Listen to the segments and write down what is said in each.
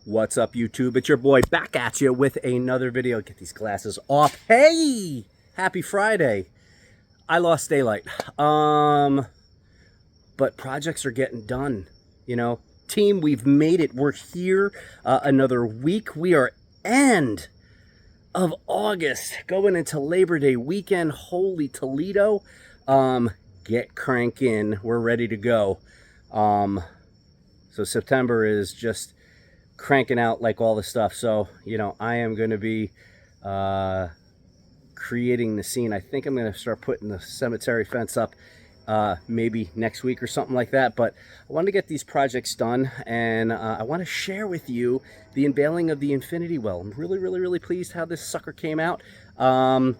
What's up, YouTube? It's your boy back at you with another video. Get these glasses off. Hey, happy Friday. I lost daylight. But projects are getting done. You know, team, we've made it. We're here another week. We are end of August, going into Labor Day weekend. Holy Toledo. Get cranking. We're ready to go. So September is just cranking out like all the stuff. So, you know, I am going to be creating the scene. I think I'm going to start putting the cemetery fence up maybe next week or something like that. But I want to get these projects done, and I want to share with you the unveiling of the Infiniti well. I'm really pleased how this sucker came out.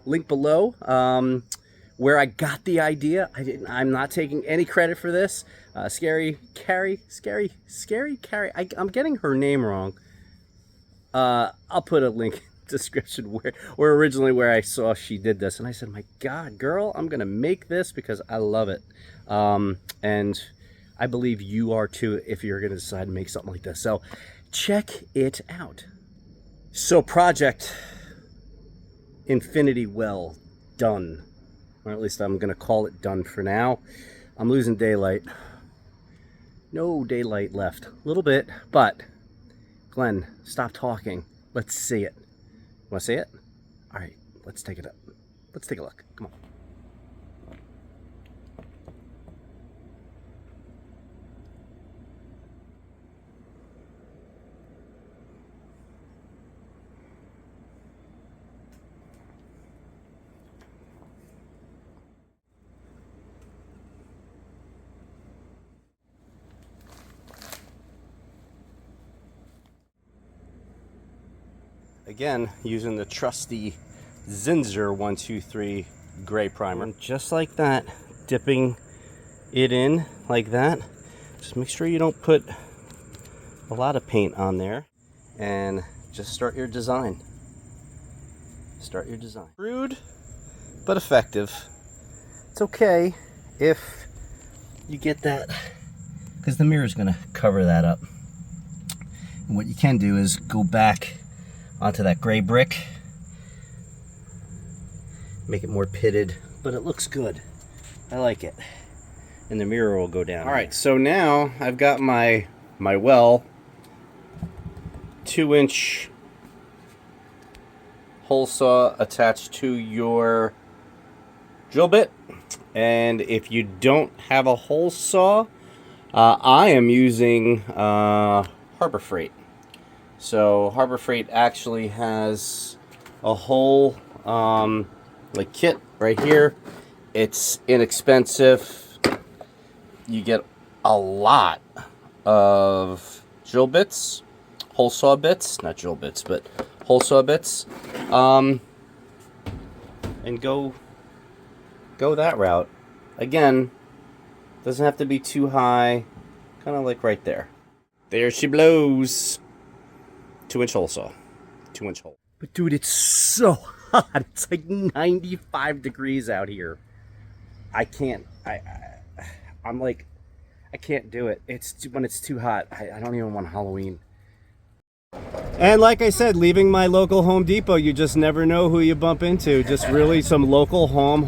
Link below where I got the idea. I'm not taking any credit for this. Scary Carrie. I'm getting her name wrong. I'll put a link in the description where originally where I saw she did this, and I said, my God, girl, I'm gonna make this because I love it. And I believe you are too if you're gonna decide to make something like this. So check it out. So project Infiniti well done. Or at least I'm gonna call it done for now. I'm losing daylight. No daylight left. A little bit, but Glenn, stop talking. Let's see it. Want to see it? All right, let's take it up. Let's take a look. Come on. Again, using the trusty Zinsser 123 gray primer. And just like that, dipping it in like that. Just make sure you don't put a lot of paint on there. And just start your design. Start your design. Crude, but effective. It's okay if you get that, because the mirror is going to cover that up. And what you can do is go back onto that gray brick, make it more pitted, but it looks good. I like it. And the mirror will go down. All right, so now I've got my well 2-inch hole saw attached to your drill bit. And if you don't have a hole saw, I am using Harbor Freight. So Harbor Freight actually has a whole like kit right here. It's inexpensive. You get a lot of drill bits, hole saw bits, not drill bits, but hole saw bits, and go that route. Again, doesn't have to be too high, kind of like right there. There she blows. 2-inch hole saw. 2-inch hole. But dude, it's so hot. It's like 95 degrees out here. I can't. I'm like, I can't do it. It's when it's too hot. I don't even want Halloween. And like I said, leaving my local Home Depot, you just never know who you bump into. Just really some local home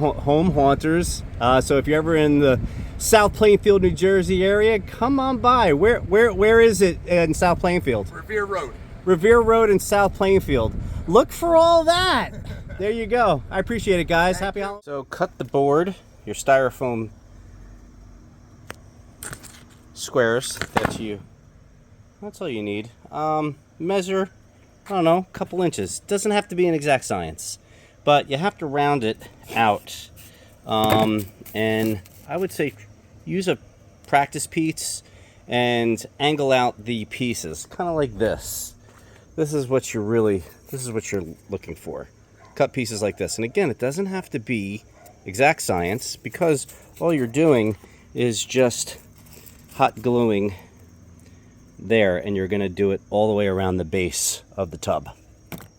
haunters. So if you're ever in the South Plainfield, New Jersey area, come on by. Where is it in South Plainfield? Revere Road. Revere Road in South Plainfield. Look for all that. There you go. I appreciate it, guys. Happy Halloween. So cut the board, your styrofoam squares that's all you need. Measure, I don't know, a couple inches. Doesn't have to be an exact science, but you have to round it out. And I would say use a practice piece and angle out the pieces, kind of like this. This is what you're looking for. Cut pieces like this. And again, it doesn't have to be exact science, because all you're doing is just hot gluing there, and you're going to do it all the way around the base of the tub.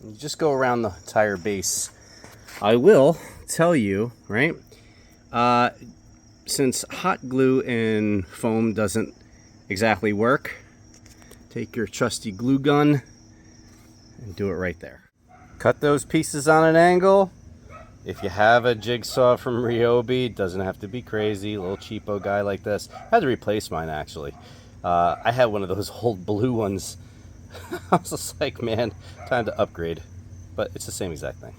You just go around the entire base. I will tell you, right, since hot glue and foam doesn't exactly work, Take your trusty glue gun and do it right there. Cut those pieces on an angle. If you have a jigsaw from Ryobi, doesn't have to be crazy. A little cheapo guy like this. I had to replace mine, actually. I had one of those old blue ones. I was just like, man, time to upgrade. But it's the same exact thing.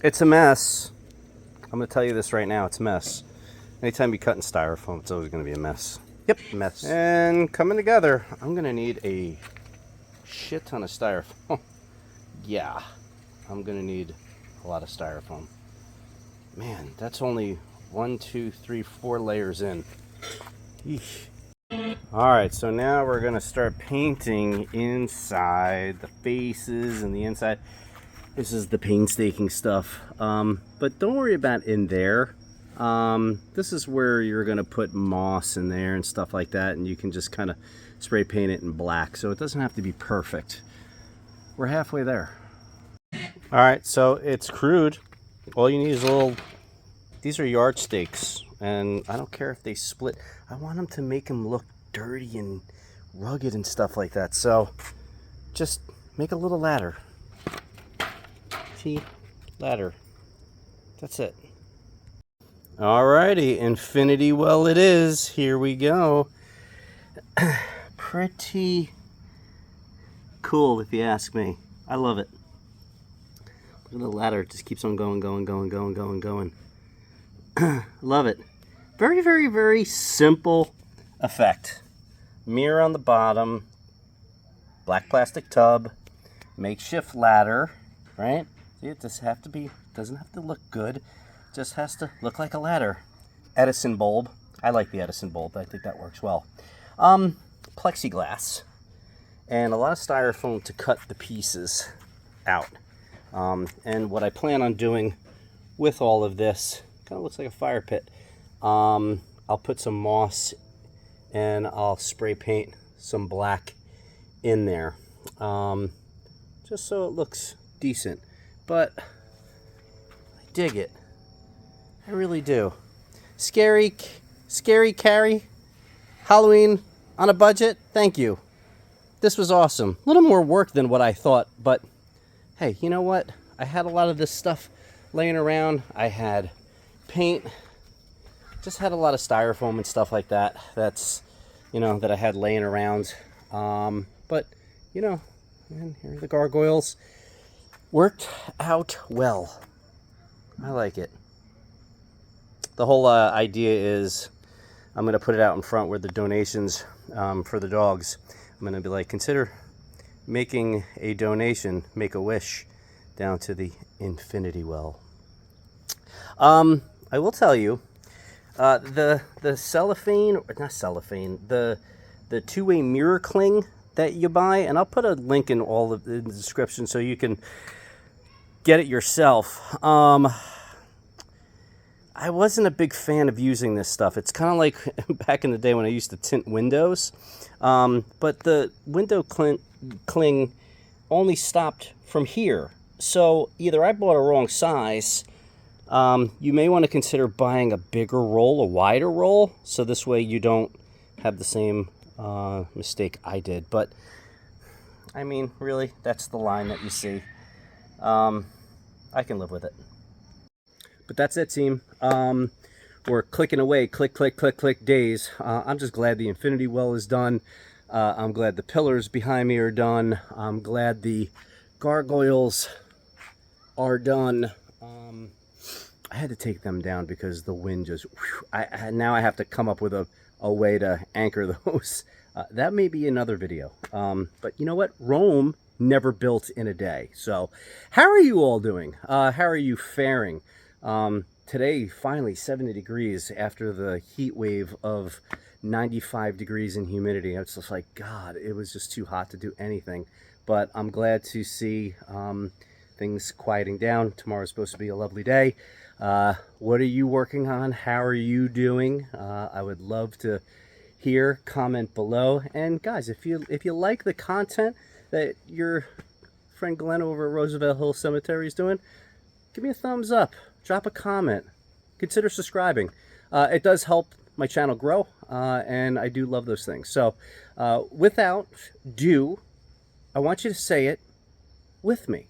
It's a mess. I'm going to tell you this right now. It's a mess. Anytime you cut in styrofoam, it's always going to be a mess. Yep, mess. And coming together, I'm going to need a shit ton of styrofoam. Yeah, I'm going to need a lot of styrofoam. Man, that's only 1, 2, 3, 4 layers in. Eesh. Alright, so now we're going to start painting inside the faces and the inside. This is the painstaking stuff. But don't worry about in there. This is where you're going to put moss in there and stuff like that, and you can just kind of spray paint it in black, so it doesn't have to be perfect. We're halfway there. Alright, so it's crude. All you need is a little... These are yardsticks, and I don't care if they split. I want them to make them look dirty and rugged and stuff like that, so just make a little ladder. See? Ladder. That's it. Alrighty, Infiniti well it is. Here we go. Pretty cool if you ask me. I love it. Look at the ladder, it just keeps on going. Love it. Very, very, very simple effect. Mirror on the bottom, black plastic tub, makeshift ladder, right? See, it doesn't have to look good. It just has to look like a ladder. Edison bulb. I like the Edison bulb. I think that works well. Plexiglass. And a lot of styrofoam to cut the pieces out. And what I plan on doing with all of this, kind of looks like a fire pit. I'll put some moss and I'll spray paint some black in there. Just so it looks decent. But I dig it. I really do. Scary Carrie. Halloween on a budget. Thank you. This was awesome. A little more work than what I thought, but hey, you know what? I had a lot of this stuff laying around. I had paint. Just had a lot of styrofoam and stuff like that. That's, that I had laying around. But, and here are the gargoyles. Worked out well. I like it. The whole idea is I'm going to put it out in front where the donations for the dogs. I'm going to be like, consider making a donation, make a wish down to the Infiniti well. I will tell you, the cellophane, not cellophane, the two-way mirror cling that you buy, and I'll put a link in all of the description so you can get it yourself. I wasn't a big fan of using this stuff. It's kind of like back in the day when I used to tint windows. But the window cling only stopped from here. So either I bought a wrong size. You may want to consider buying a bigger roll, a wider roll. So this way you don't have the same mistake I did. But, I mean, really, that's the line that you see. I can live with it. But that's it, team. We're clicking away, click days. I'm just glad the Infiniti well is done. I'm glad the pillars behind me are done. I'm glad the gargoyles are done. I had to take them down because the wind just... now I have to come up with a way to anchor those. That may be another video. But you know what? Rome never built in a day. So how are you all doing? How are you faring? Today, finally 70 degrees after the heat wave of 95 degrees in humidity. It's just like, God, it was just too hot to do anything. But I'm glad to see things quieting down. Tomorrow's supposed to be a lovely day. What are you working on? How are you doing? I would love to hear, comment below. And guys, if you like the content that your friend Glenn over at Roosevelt Hill Cemetery is doing, give me a thumbs up. Drop a comment. Consider subscribing. It does help my channel grow, and I do love those things. So without ado, I want you to say it with me.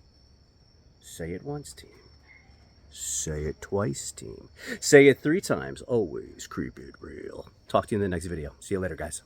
Say it once, team. Say it twice, team. Say it 3 times. Always keep it real. Talk to you in the next video. See you later, guys.